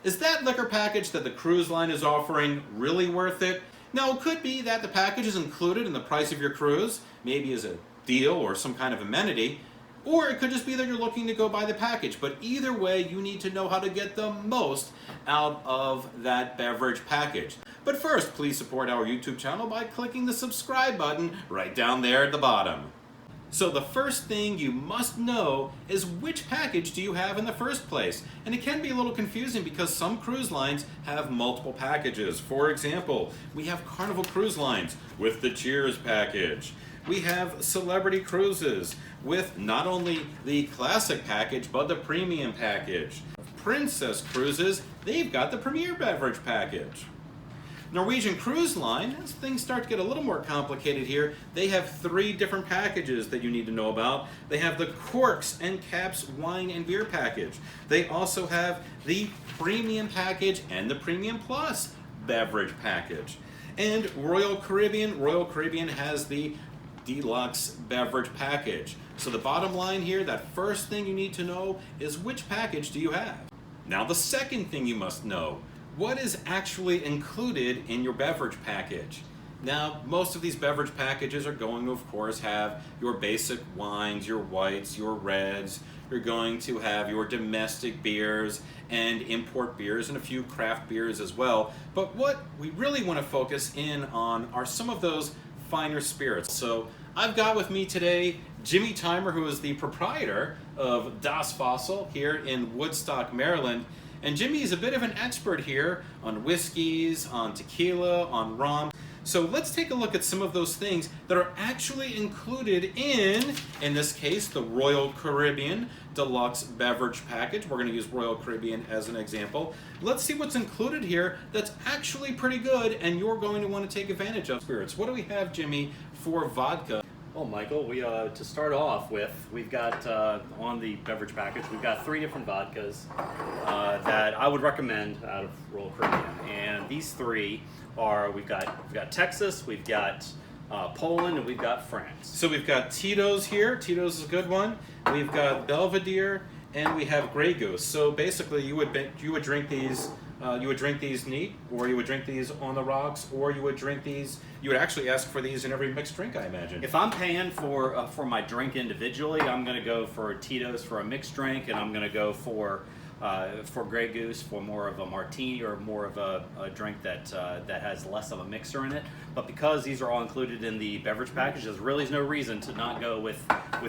Is that liquor package that the cruise line is offering really worth it? Now, it could be that the package is included in the price of your cruise, maybe as a deal or some kind of amenity, or it could just be that you're looking to go buy the package. But either way, you need to know how to get the most out of that beverage package. But first, please support our YouTube channel by clicking the subscribe button right down there at the bottom. So the first thing you must know is which package do you have in the first place. And it can be a little confusing because some cruise lines have multiple packages. For example, we have Carnival Cruise Lines with the Cheers package. We have Celebrity Cruises with not only the classic package, but the premium package. Princess Cruises, they've got the premier beverage package. Norwegian Cruise Line, as things start to get a little more complicated here, they have 3 different packages that you need to know about. They have the Corks and Caps wine and beer package. They also have the premium package and the premium plus beverage package. And Royal Caribbean has the deluxe beverage package. So the bottom line here, that first thing you need to know is which package do you have. Now the second thing you must know, what is actually included in your beverage package? Now, most of these beverage packages are going to, of course, have your basic wines, your whites, your reds. You're going to have your domestic beers and import beers and a few craft beers as well. But what we really want to focus in on are some of those finer spirits. So I've got with me today Jimmy Theimer, who is the proprietor of Das Fassel here in Woodstock, Maryland. And Jimmy is a bit of an expert here on whiskeys, on tequila, on rum. So let's take a look at some of those things that are actually included in this case, the Royal Caribbean Deluxe Beverage Package. We're going to use Royal Caribbean as an example. Let's see what's included here that's actually pretty good and you're going to want to take advantage of. Spirits. What do we have, Jimmy, for vodka? Well, Michael, we to start off with, we've got on the beverage package, we've got 3 different vodkas that I would recommend out of Royal Caribbean, and these 3 are we've got Texas, we've got Poland, and we've got France. So we've got Tito's here. Tito's is a good one. We've got Belvedere, and we have Grey Goose. So basically, you would drink these. You would drink these neat, or you would drink these on the rocks, or you would drink these. You would actually ask for these in every mixed drink, I imagine. If I'm paying for my drink individually, I'm going to go for Tito's for a mixed drink, and I'm going to go for Grey Goose for more of a martini or more of a drink that has less of a mixer in it. But because these are all included in the beverage package, there's really no reason to not go with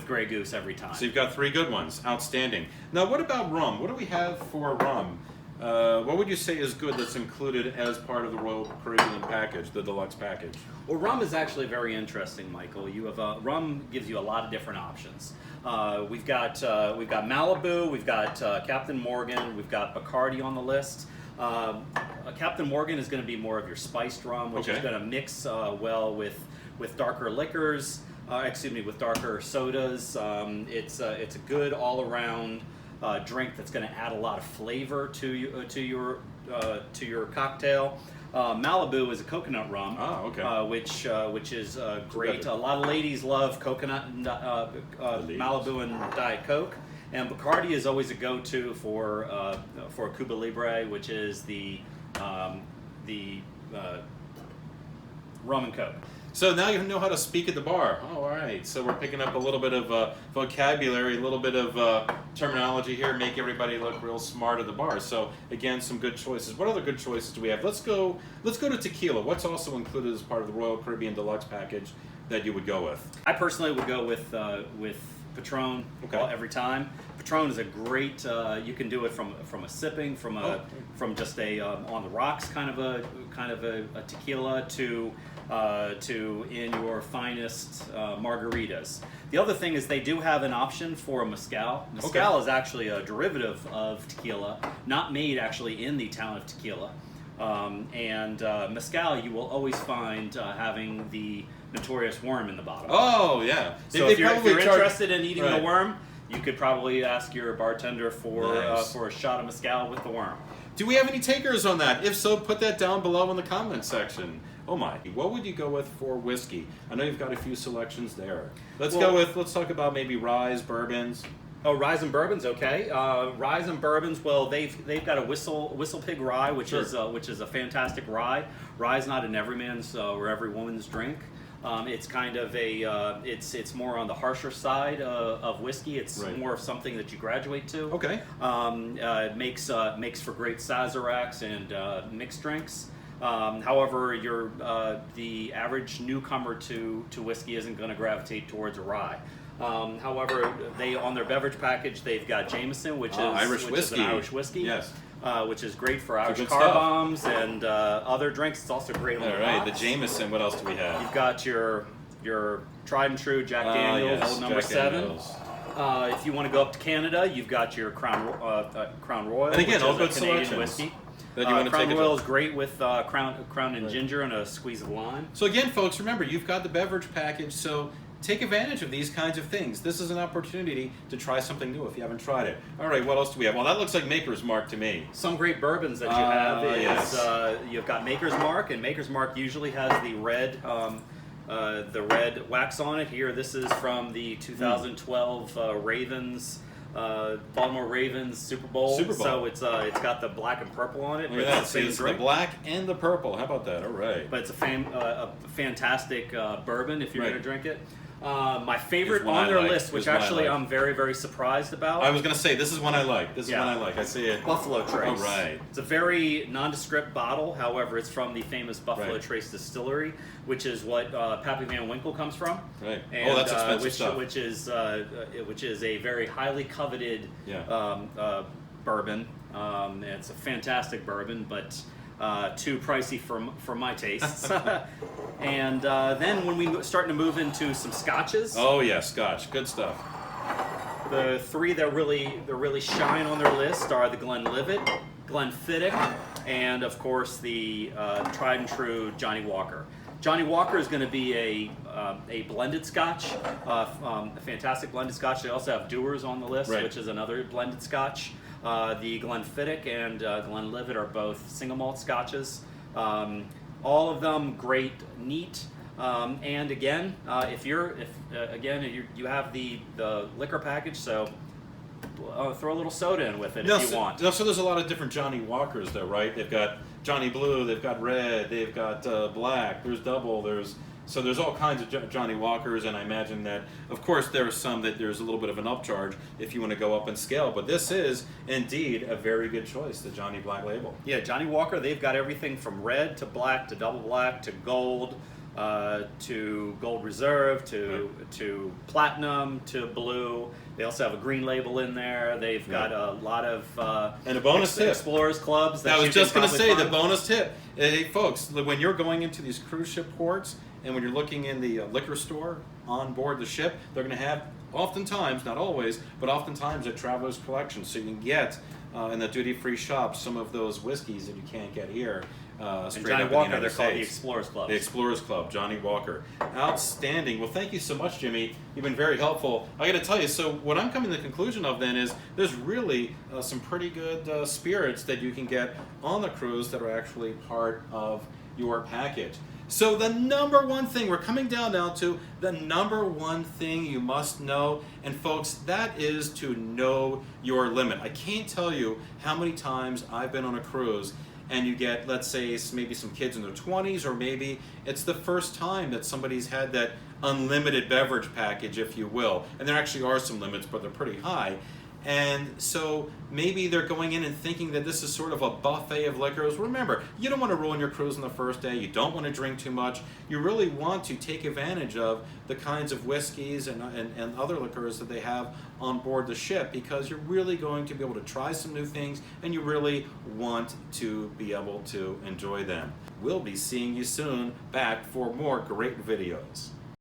Grey Goose every time. So you've got 3 good ones. Outstanding. Now, what about rum? What do we have for rum? What would you say is good that's included as part of the Royal Caribbean package, the deluxe package? Well, rum is actually very interesting, Michael. You have rum gives you a lot of different options. We've got Malibu, we've got Captain Morgan, we've got Bacardi on the list. Captain Morgan is going to be more of your spiced rum, which is going to mix well with darker liquors. With darker sodas. It's a good all-around drink that's going to add a lot of flavor to your cocktail. Malibu is a coconut rum, which is great. A lot of ladies love coconut and Malibu and Diet Coke, and Bacardi is always a go-to for Cuba Libre, which is the rum and Coke. So now you know how to speak at the bar. Oh, all right. So we're picking up a little bit of vocabulary, a little bit of terminology here, make everybody look real smart at the bar. So again, some good choices. What other good choices do we have? Let's go to tequila. What's also included as part of the Royal Caribbean Deluxe package that you would go with? I personally would go with Patron every time. Patron is a great. You can do it from a sipping, from just a on the rocks kind of a tequila to in your finest margaritas. The other thing is they do have an option for a mezcal. Mezcal is actually a derivative of tequila, not made actually in the town of Tequila. Mezcal you will always find having the notorious worm in the bottom. Oh yeah. So if you're interested in eating the worm, you could probably ask your bartender for a shot of mezcal with the worm. Do we have any takers on that? If so, put that down below in the comment section. Oh my, what would you go with for whiskey? I know you've got a few selections there. Let's talk about maybe rye, bourbons. Oh, Rye and Bourbons, okay. Rye and Bourbons, well, they've got a Whistle Pig Rye, which Sure. is a fantastic rye. Rye's not an everyman's or every woman's drink. It's kind of a it's more on the harsher side of whiskey. It's Right. more of something that you graduate to. Okay. It makes for great sazeracs and mixed drinks. However, the average newcomer to whiskey isn't going to gravitate towards a rye. However, they on their beverage package they've got Jameson, which is an Irish whiskey. Yes. Which is great for Irish good car stuff. bombs and other drinks. It's also great on All the right, the rocks. Jameson. What else do we have? You've got your tried and true Jack Daniels, Yes, old number Jack 7. Daniels. If you want to go up to Canada, you've got your Crown Royal, And again, which all is good a Canadian selections whiskey. that you want to Crown take a Royal look. is great with Crown and ginger and a squeeze of lime. So again, folks, remember, you've got the beverage package, so take advantage of these kinds of things. This is an opportunity to try something new if you haven't tried it. All right, what else do we have? Well, that looks like Maker's Mark to me. Some great bourbons that you have is yes. You've got Maker's Mark, and Maker's Mark usually has the red wax on it. Here, this is from the 2012 Ravens. Baltimore Ravens Super Bowl. So it's got the black and purple on it. Look at But that. it's See, the it's same the drink. black and the purple. How about that? All right. But it's a fantastic bourbon if you're Right. going to drink it. My favorite Here's one on I their like. list, which Here's one I actually like. I'm very, very surprised about. I was going to say, this is one I like. This is Yeah. one I like. I see it. Buffalo Trace. All right. It's a very nondescript bottle. However, it's from the famous Buffalo Right. Trace Distillery, which is what Pappy Van Winkle comes from. Right. And, Oh, that's expensive stuff. which is a very highly coveted Yeah. bourbon. It's a fantastic bourbon, but too pricey for my tastes. And then when we start to move into some scotches, Oh, yeah, Scotch. Good stuff. the three that really shine on their list are the Glenlivet, Glenfiddich, and of course the tried and true Johnny Walker. Johnny Walker is going to be a blended Scotch, a fantastic blended Scotch. They also have Dewar's on the list, Right. which is another blended Scotch. The Glenfiddich and Glenlivet are both single malt Scotches. All of them great, neat. And again, if you have the liquor package, so throw a little soda in with it if you want. So there's a lot of different Johnny Walkers, though, right? They've got Johnny Blue, they've got Red, they've got Black, there's Double, so there's all kinds of Johnny Walkers, and I imagine that, of course, there are some that there's a little bit of an upcharge if you want to go up in scale, but this is indeed a very good choice, the Johnny Black Label. Yeah, Johnny Walker, they've got everything from red to black to double black to gold reserve to platinum to blue. They also have a green label in there. They've got a lot of And a bonus tip. Explorers clubs. That I was you just can going to probably say the find. bonus tip. Hey, folks, when you're going into these cruise ship ports and when you're looking in the liquor store on board the ship, they're going to have oftentimes, not always, but oftentimes a traveler's collection. So you can get in the duty-free shop some of those whiskeys that you can't get here. And Straight Johnny up in the Walker, United they're called the States. Explorers Club. The Explorers Club, Johnny Walker. Outstanding. Well, thank you so much, Jimmy. You've been very helpful. I got to tell you, so what I'm coming to the conclusion of then is there's really some pretty good spirits that you can get on the cruise that are actually part of your package. So the number one thing, we're coming down now to the number one thing you must know, and folks, that is to know your limit. I can't tell you how many times I've been on a cruise and you get, let's say, maybe some kids in their 20s, or maybe it's the first time that somebody's had that unlimited beverage package, if you will. And there actually are some limits, but they're pretty high. And so maybe they're going in and thinking that this is sort of a buffet of liquors. Remember, you don't want to ruin your cruise on the first day. You don't want to drink too much. You really want to take advantage of the kinds of whiskeys and other liquors that they have on board the ship, because you're really going to be able to try some new things and you really want to be able to enjoy them. We'll be seeing you soon back for more great videos.